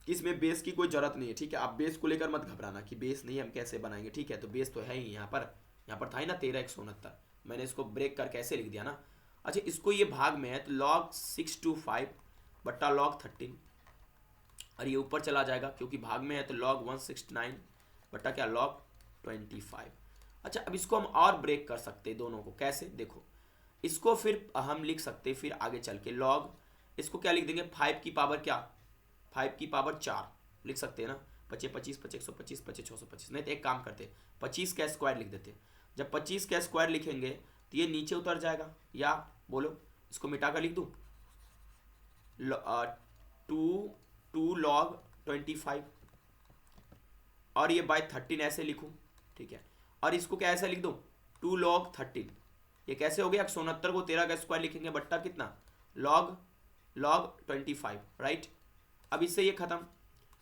इसमें बेस की कोई जरूरत नहीं है, ठीक है, आप बेस को लेकर मत घबराना कि बेस नहीं हम कैसे बनाएंगे, ठीक है, तो बेस तो है ही, यहाँ पर था ही ना 13 मैंने इसको ब्रेक कर कैसे लिख दिया ना। अच्छा, इसको ये भाग में है तो लॉग 625 बट्टा लॉग 13, और ये ऊपर चला जाएगा क्योंकि भाग में है तो लॉग 169 बट्टा क्या लॉग 25। अच्छा, अब इसको हम और ब्रेक कर सकते हैं दोनों को, कैसे, देखो इसको फिर हम लिख सकते हैं, फिर आगे चल के लॉग, इसको क्या लिख देंगे 5 की पावर क्या, 5 की पावर 4 लिख सकते हैं ना, 25 25 25 125 25 625, नहीं तो एक काम करते 25 का स्क्वायर लिख देते, जब 25 का स्क्वायर लिखेंगे तो ये नीचे उतर जाएगा, या बोलो इसको मिटा कर लिख दूँ, 2 लॉग 25 और ये बाय 13 ऐसे लिखूं, ठीक है, और इसको क्या ऐसे लिख दूं 2 लॉग 13, ये कैसे हो गया 169 को 13 का स्क्वायर लिखेंगे बट्टा कितना लॉग 25, राइट। अब इससे ये खत्म,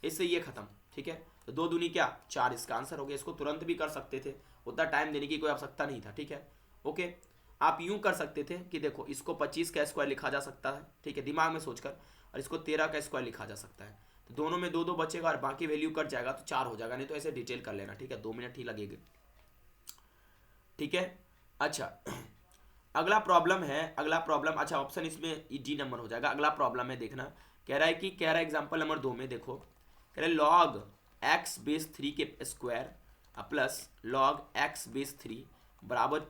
इससे ये खत्म, ठीक है, तो 2 दूनी क्या 4, इसका आंसर हो गया। इसको तुरंत भी कर सकते थे, उतना टाइम देने की कोई आवश्यकता नहीं था, ठीक है। ओके, आप यूं कर सकते थे कि देखो इसको 25 का स्क्वायर लिखा जा सकता है, ठीक है, दिमाग में सोचकर, और इसको 13 का स्क्वायर लिखा जा सकता है, तो दोनों में 2 2 बचेगा और बाकी वैल्यू कट जाएगा तो 4 हो जाएगा, नहीं तो ऐसे डिटेल कर लेना, ठीक है, 2 मिनट ही लगेंगे, ठीक है। अच्छा, अगला प्रॉब्लम है, अच्छा ऑप्शन इसमें डी नंबर हो जाएगा। अगला प्रॉब्लम है, देखना कह रहा है एग्जांपल नंबर 2 में, देखो कह रहा है लॉग एक्स बेस 3 के square plus log x base 3 बराबर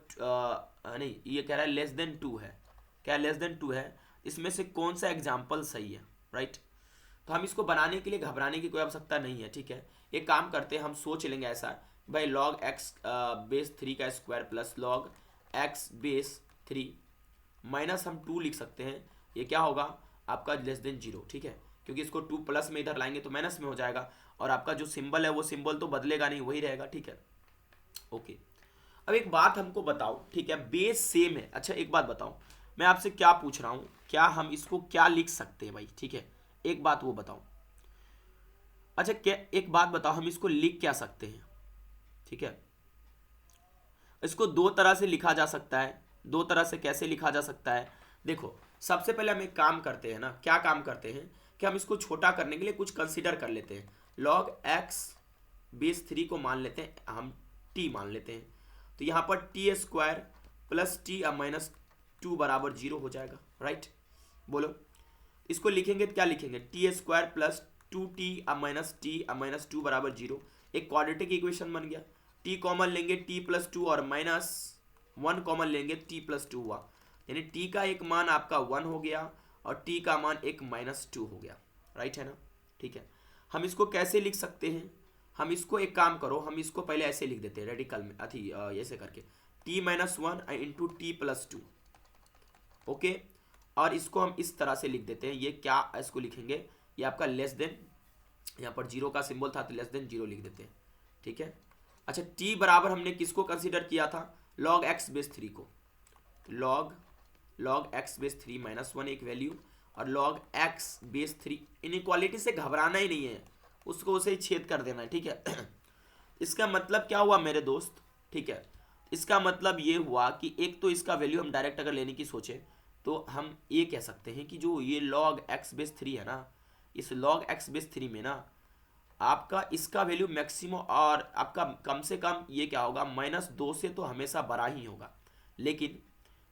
नहीं, ये कह रहा है लेस देन 2 है, क्या लेस देन 2 है, इसमें से कौन सा एग्जाम्पल सही है, राइट। तो हम इसको बनाने के लिए घबराने की कोई आवश्यकता नहीं है, ठीक है। एक काम करते हैं, हम सोच लेंगे ऐसा, भाई लॉग एक्स बेस 3 का square plus log x base 3 minus हम 2 लिख सकते हैं, ये क्या होगा आपका लेस देन 0, ठीक है, क्योंकि इसको 2 प्लस में इधर लाएंगे तो माइनस में हो जाएगा, और आपका जो सिंबल है वो सिंबल तो बदलेगा नहीं, वही रहेगा, ठीक है। ओके, अब एक बात हमको बताओ, ठीक है, बेस सेम है। अच्छा एक बात बताओ, मैं आपसे क्या पूछ रहा हूं, क्या हम इसको क्या लिख सकते हैं भाई, ठीक है, एक बात वो बताओ। अच्छा क्या, एक बात बताओ, हम इसको लिख क्या सकते हैं, ठीक है। इसको दो तरह से लिखा जा सकता है। दो तरह से कैसे लिखा जा सकता है, देखो सबसे पहले हम एक काम करते हैं ना, क्या काम करते हैं कि हम इसको छोटा करने के लिए कुछ कंसीडर कर लेते हैं। लॉग एक्स बेस 3 को मान लेते हैं, हम टी मान लेते हैं। तो यहाँ पर T square plus T minus 2 बराबर 0 हो जाएगा, राइट। बोलो इसको लिखेंगे तो क्या लिखेंगे, T square plus 2t minus 2 बराबर 0। एक क्वाड्रेटिक इक्वेशन बन गया। टी कॉमन लेंगे टी प्लस 2 और माइनस 1 कॉमन लेंगे टी प्लस 2 हुआ, यानी टी का एक मान आपका 1 हो गया और टी का मान एक -2 हो गया, राइट है ना। ठीक है, हम इसको कैसे लिख सकते हैं, हम इसको एक काम करो, हम इसको पहले ऐसे लिख देते हैं रेडिकल में, अथी ऐसे करके t minus 1 into T plus 2, okay. और इसको हम इस तरह से लिख देते हैं, ये क्या इसको लिखेंगे, ये आपका लेस देन, यहाँ पर 0 का सिंबल था तो लेस देन 0 लिख देते हैं, ठीक है। अच्छा t बराबर हमने किसको कंसीडर किया था, log x बेस 3 को। log x बेस 3 माइनस 1 एक वैल्यू और log x बेस 3, इनइक्वालिटी से घबराना ही नहीं है, उसको उसे ही छेद कर देना है, ठीक है। इसका मतलब क्या हुआ मेरे दोस्त, ठीक है, इसका मतलब ये हुआ कि एक तो इसका वैल्यू हम डायरेक्ट अगर लेने की सोचे तो हम ये कह सकते हैं कि जो ये log x बेस 3 है ना, इस log x बेस 3 में ना आपका इसका वैल्यू मैक्सिमम और आपका कम से कम ये क्या होगा, -2 से तो हमेशा बड़ा ही होगा, लेकिन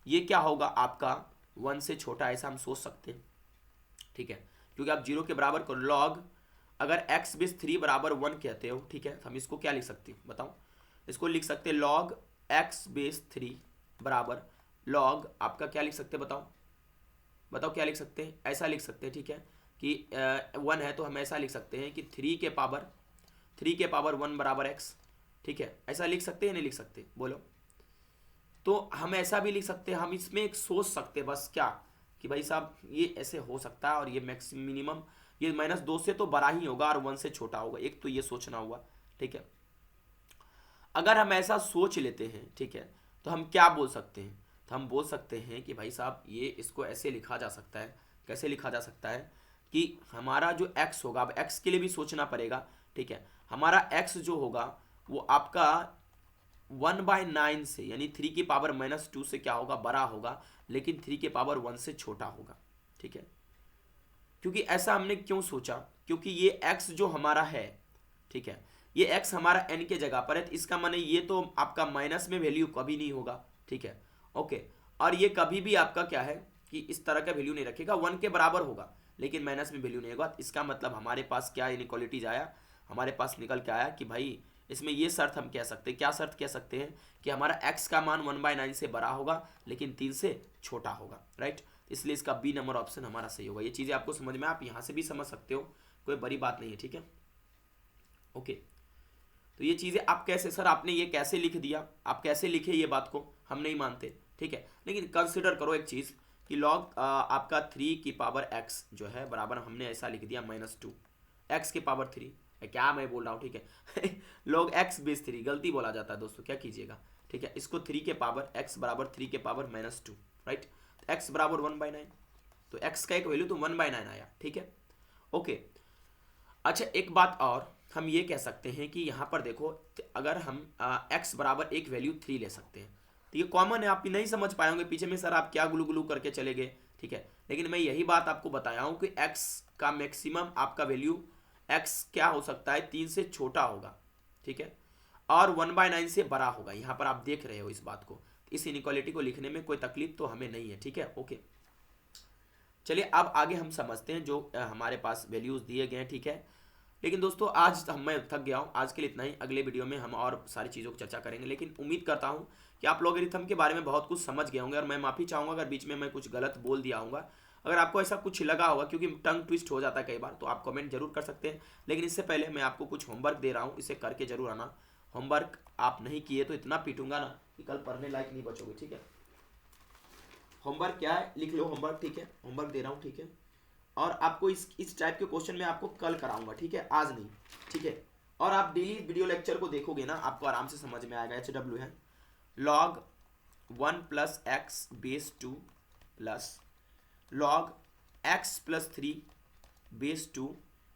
ये क्या होगा आपका 1 से छोटा, ऐसा हम सोच सकते हैं, ठीक है। क्योंकि आप 0 के बराबर को log, अगर x बेस 3 बराबर 1 कहते हो, ठीक है, तो हम इसको क्या लिख सकते हैं बताओ, इसको लिख सकते हैं log x बेस 3 बराबर log आपका क्या लिख सकते हैं बताओ क्या लिख सकते हैं, ऐसा लिख सकते हैं, ठीक है, कि 1 है तो हम ऐसा लिख सकते हैं कि 3 के पावर 1 बराबर x, ठीक है, ऐसा लिख सकते हैं नहीं लिख सकते बोलो। तो हम ऐसा भी लिख सकते हैं, हम इसमें एक सोच सकते हैं बस क्या, कि भाई साहब ये ऐसे हो सकता है और ये मिनिमम ये -2 से तो बड़ा ही होगा और 1 से छोटा होगा, एक तो ये सोचना हुआ, ठीक है। अगर हम ऐसा सोच लेते हैं, ठीक है, तो हम क्या बोल सकते हैं, तो हम बोल सकते हैं कि भाई साहब ये इसको ऐसे लिखा जा सकता है, कैसे लिखा जा सकता है कि हमारा जो x होगा, अब x के लिए भी सोचना पड़ेगा, ठीक है, हमारा x जो होगा वो आपका 1/9 से यानी 3 की पावर -2 से क्या होगा, बड़ा होगा, लेकिन 3 के पावर 1 से छोटा होगा, ठीक है। क्योंकि ऐसा हमने क्यों सोचा, क्योंकि ये x जो हमारा है, ठीक है, ये x हमारा n के जगह पर है, तो इसका माने ये तो आपका माइनस में वैल्यू कभी नहीं होगा, ठीक है, ओके। और ये कभी भी आपका क्या है कि इस तरह का वैल्यू नहीं रखेगा, 1 के बराबर होगा लेकिन माइनस में वैल्यू नहीं होगा। इसका मतलब हमारे पास क्या इनइक्वालिटीज आया, हमारे पास निकल के आया कि भाई इसमें ये शर्त हम कह सकते हैं, क्या शर्त कह सकते हैं कि हमारा x का मान 1/9 से बड़ा होगा लेकिन 3 से छोटा होगा, राइट। इसलिए इसका बी नंबर ऑप्शन हमारा सही होगा। ये चीज़ें आपको समझ में, आप यहाँ से भी समझ सकते हो, कोई बड़ी बात नहीं है, ठीक है, ओके। तो ये चीज़ें आप कैसे, सर आपने ये कैसे लिख दिया, आप कैसे लिखे ये बात को, हम नहीं मानते, ठीक है, लेकिन कंसिडर करो एक चीज़ कि लॉग आपका 3 की पावर x जो है बराबर, हमने ऐसा लिख दिया -2 x की पावर 3, क्या मैं बोल रहा हूँ, ठीक है। log x बेस 3 गलती बोला जाता है दोस्तों, क्या कीजिएगा, ठीक है। इसको 3 के पावर x बराबर 3 के पावर -2, राइट, x बराबर 1/9, तो x का एक वैल्यू तो 1/9 आया, ठीक है, ओके। अच्छा एक बात और हम ये कह सकते हैं कि यहाँ पर देखो, अगर हम x बराबर एक वैल्यू 3 ले सकते हैं, तो ये कॉमन है, आप नहीं समझ पाए होंगे पीछे में सर आप क्या गुलू गुलू करके चले गए, ठीक है, लेकिन मैं यही बात आपको बताया हूँ कि x का मैक्सिमम आपका वैल्यू x क्या हो सकता है, 3 से छोटा होगा, ठीक है, और 1/9 से बड़ा होगा, यहाँ पर आप देख रहे हो इस बात को। इस इनइक्वालिटी को लिखने में कोई तकलीफ तो हमें नहीं है, ठीक है, ओके। चलिए अब आगे हम समझते हैं जो हमारे पास वैल्यूज दिए गए हैं, ठीक है। लेकिन दोस्तों आज मैं थक गया हूँ, आज के लिए इतना ही, अगले वीडियो में हम और सारी चीज़ों की चर्चा करेंगे। लेकिन उम्मीद करता हूँ कि आप लॉगरिथम के बारे में बहुत कुछ समझ गए होंगे और मैं माफ़ी चाहूँगा अगर बीच में मैं कुछ गलत बोल दिया हूँगा। अगर आपको ऐसा कुछ लगा होगा, क्योंकि टंग ट्विस्ट हो जाता है कई बार, तो आप कमेंट जरूर कर सकते हैं। लेकिन इससे पहले मैं आपको कुछ होमवर्क दे रहा हूँ, इसे करके जरूर आना। होमवर्क आप नहीं किए तो इतना पीटूंगा ना कि कल पढ़ने लायक नहीं बचोगे, ठीक है। होमवर्क क्या है लिख लो, होमवर्क, ठीक है, होमवर्क दे रहा हूँ, ठीक है। और आपको इस टाइप के क्वेश्चन में आपको कल कराऊंगा, ठीक है, आज नहीं, ठीक है। और आप डेली वीडियो लेक्चर को देखोगे ना, आपको आराम से समझ में आएगा। HW है, log 1 plus x base 2 plus log x plus 3 base 2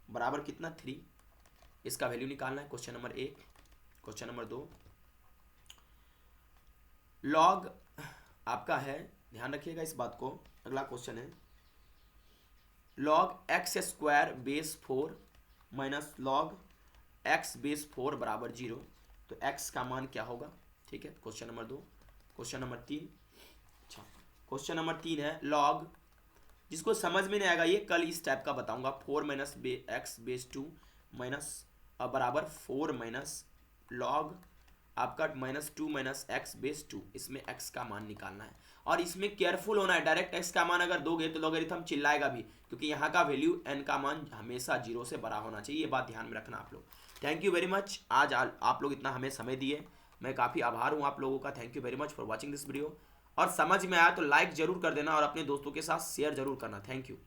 बराबर कितना 3। इसका वैल्यू निकालना है। Question number 1। Question number 2, log आपका है, ध्यान रखिएगा इस बात को। अगला क्वेश्चन है log x square base 4 minus log x base 4 बराबर 0। तो x का मान क्या होगा, ठीक है। Question number 2। क्वेश्चन नंबर 3, अच्छा क्वेश्चन नंबर 3 है लॉग, जिसको समझ में नहीं आएगा ये कल इस टाइप का बताऊंगा, 4 माइनस एक्स बेस 2 माइनस बराबर 4 माइनस लॉग आपका -2 माइनस एक्स बेस 2। इसमें x का मान निकालना है और इसमें केयरफुल होना है। डायरेक्ट x का मान अगर दोगे तो लॉगरिथम चिल्लाएगा भी, क्योंकि यहाँ का वैल्यू n का मान हमेशा 0 से बड़ा होना चाहिए। ये बात ध्यान में रखना आप लोग। थैंक यू वेरी मच, आज आप लोग इतना हमें समय दिए, मैं काफ़ी आभार हूँ आप लोगों का। Thank you very much for watching this video. और समझ में आया तो लाइक जरूर कर देना और अपने दोस्तों के साथ शेयर जरूर करना। Thank you.